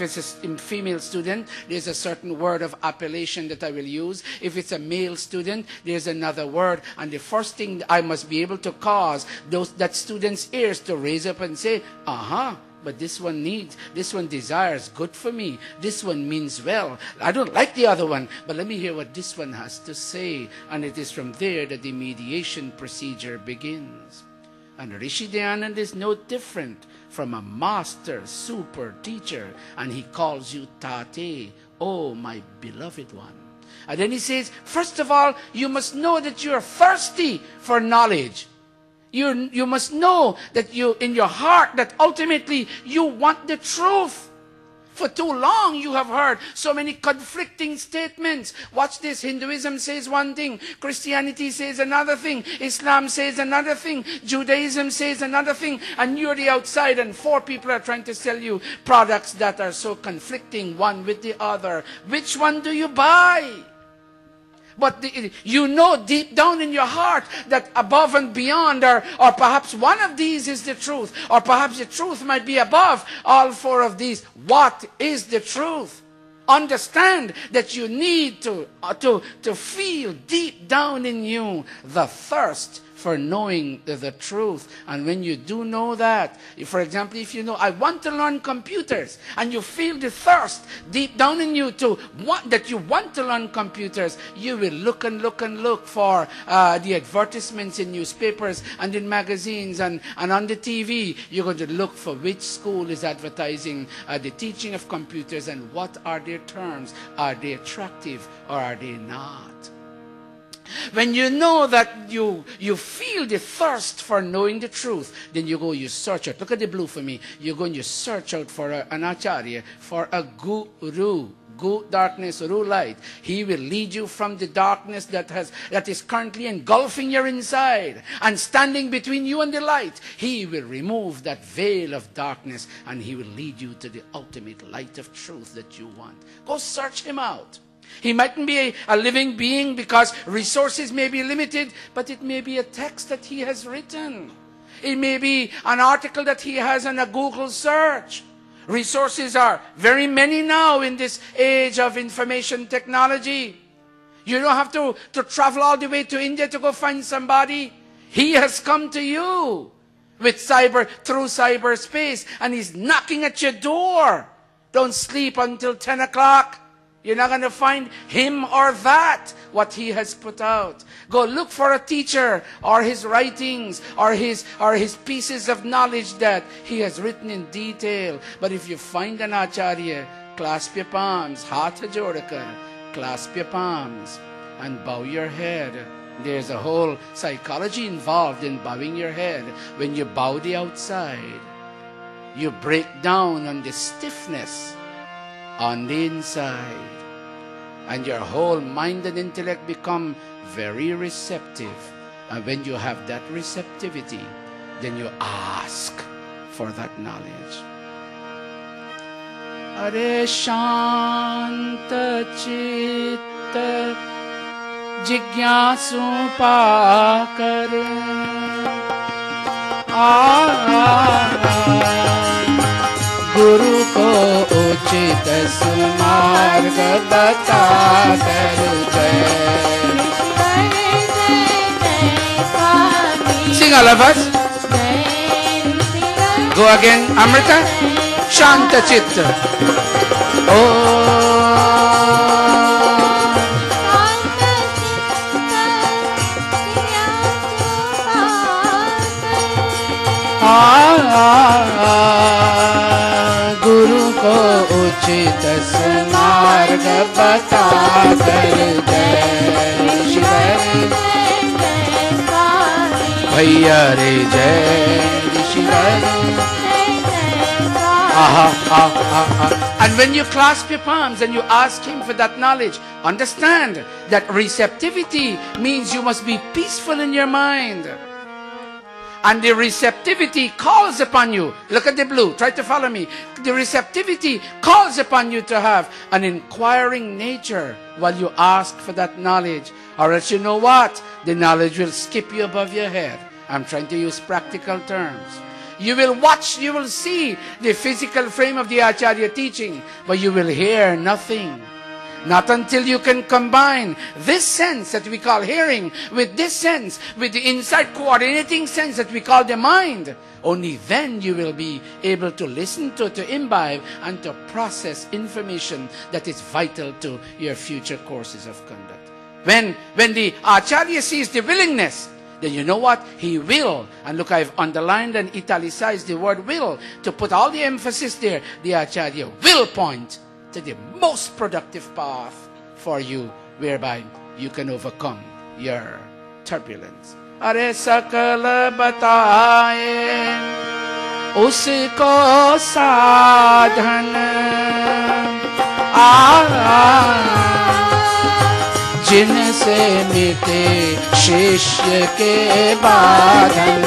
if it's a female student, there's a certain word of appellation that I will use. If it's a male student, there's another word. And the first thing I must be able to cause that student's ears to raise up and say, but this one needs, this one desires good for me. This one means well. I don't like the other one, but let me hear what this one has to say. And it is from there that the mediation procedure begins. And Rishi Dayananda is no different from a master, super teacher. And he calls you Tate, oh my beloved one. And then he says, first of all, you must know that you are thirsty for knowledge. You must know that in your heart that ultimately you want the truth. For too long you have heard so many conflicting statements. Watch this. Hinduism says one thing. Christianity says another thing. Islam says another thing. Judaism says another thing. And you're the outside and four people are trying to sell you products that are so conflicting one with the other. Which one do you buy? But you know deep down in your heart that above and beyond, or perhaps one of these is the truth, or perhaps the truth might be above all four of these. What is the truth? Understand that you need to feel deep down in you the thirst for knowing the truth. And when you do know that, for example, if you know, I want to learn computers, and you feel the thirst deep down in you that you want to learn computers, you will look and look and look for the advertisements in newspapers and in magazines and on the TV. You're going to look for which school is advertising the teaching of computers and what are their terms. Are they attractive or are they not? When you know that you feel the thirst for knowing the truth, then you go, you search out. Look at the blue for me. You go and you search out for an acharya, for a guru. Gu, darkness, Ru, light. He will lead you from the darkness that is currently engulfing your inside and standing between you and the light. He will remove that veil of darkness and he will lead you to the ultimate light of truth that you want. Go search him out. He mightn't be a living being because resources may be limited, but it may be a text that he has written. It may be an article that he has on a Google search. Resources are very many now in this age of information technology. You don't have to travel all the way to India to go find somebody. He has come to you through cyberspace, and he's knocking at your door. Don't sleep until 10 o'clock. You're not going to find him or that, what he has put out. Go look for a teacher or his writings or his pieces of knowledge that he has written in detail. But if you find an acharya, clasp your palms, hatha jodakar, clasp your palms and bow your head. There's a whole psychology involved in bowing your head. When you bow the outside, you break down on the stiffness on the inside, and your whole mind and intellect become very receptive. And when you have that receptivity, then you ask for that knowledge. Are shanta chitta jigyasu pakar Guru ko uchit sumarg bata Sing all of us. Go again, Amrita. Shanta Chitta. Guru ko uchit sumarg bata kar jai Shri Bhaiya re jai Shri And when you clasp your palms and you ask him for that knowledge, understand that receptivity means you must be peaceful in your mind. And the receptivity calls upon you. Look at the blue. Try to follow me. The receptivity calls upon you to have an inquiring nature while you ask for that knowledge. Or else you know what? The knowledge will skip you above your head. I'm trying to use practical terms. You will watch, you will see the physical frame of the Acharya teaching, but you will hear nothing. Not until you can combine this sense that we call hearing with this sense, with the inside coordinating sense that we call the mind. Only then you will be able to listen to imbibe, and to process information that is vital to your future courses of conduct. When the Acharya sees the willingness, then you know what? He will. And look, I've underlined and italicized the word will to put all the emphasis there. The Acharya will point to the most productive path for you, whereby you can overcome your turbulence. Are sakal bataye usko sadhan जिनसे मिटे शिष्य के बाधन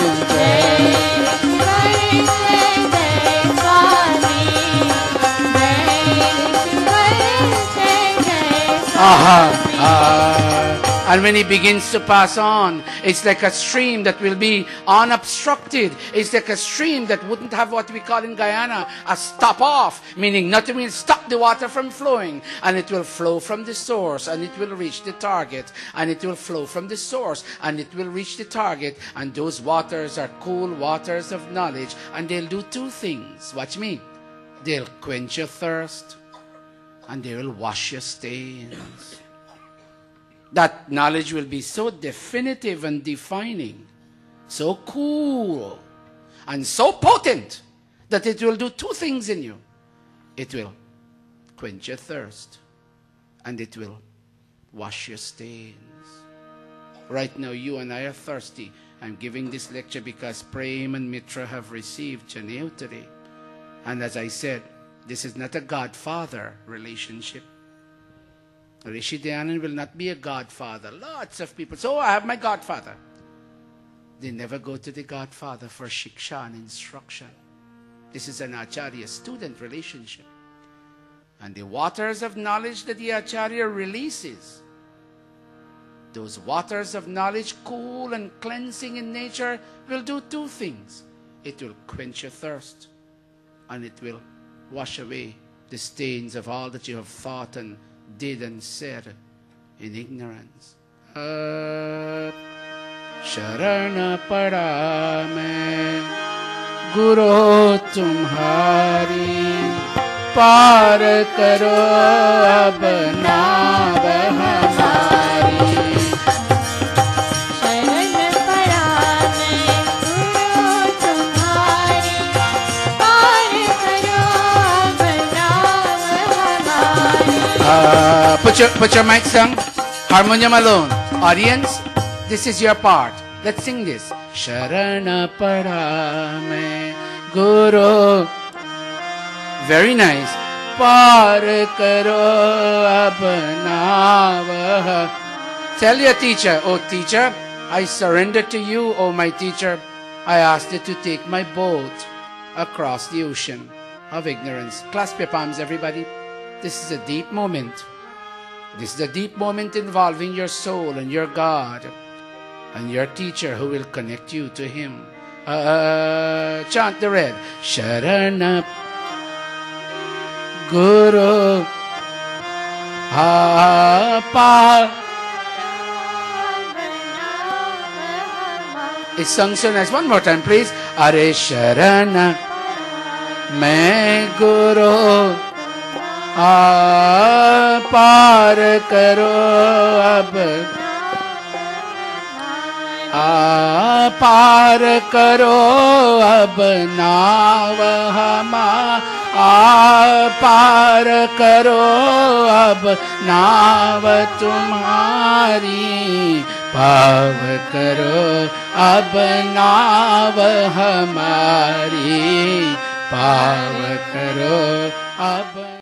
And when he begins to pass on, it's like a stream that will be unobstructed. It's like a stream that wouldn't have what we call in Guyana a stop off, meaning nothing will stop the water from flowing. And it will flow from the source, and it will reach the target. And it will flow from the source, and it will reach the target. And those waters are cool waters of knowledge. And they'll do two things. Watch me. They'll quench your thirst, and they will wash your stains. That knowledge will be so definitive and defining, so cool, and so potent that it will do two things in you. It will quench your thirst, and it will wash your stains. Right now, you and I are thirsty. I'm giving this lecture because Prem and Mitra have received Janeo today. And as I said, this is not a godfather relationship. Rishi Dayananda will not be a godfather. Lots of people say, oh, I have my godfather. They never go to the godfather for shiksha and instruction. This is an acharya-student relationship. And the waters of knowledge that the acharya releases, those waters of knowledge, cool and cleansing in nature, will do two things. It will quench your thirst, and it will wash away the stains of all that you have thought and did and said in ignorance. Sharana pada main Guru tumhari, par karo ab nav hamari. Put your mics down. Harmonium alone. Audience, this is your part. Let's sing this. Sharana pada main Guru. Very nice. Par karo ab nav. Tell your teacher, oh teacher, I surrender to you, oh my teacher. I ask you to take my boat across the ocean of ignorance. Clasp your palms, everybody. This is a deep moment. This is a deep moment involving your soul and your God and your teacher who will connect you to him. Chant the red. Sharana Guru Pa. It's sung so nice. One more time, please. Are Sharana Main Guru par karo ab par karo ab nav hama par karo ab nav tumhari pav karo ab nav hamari pav karo ab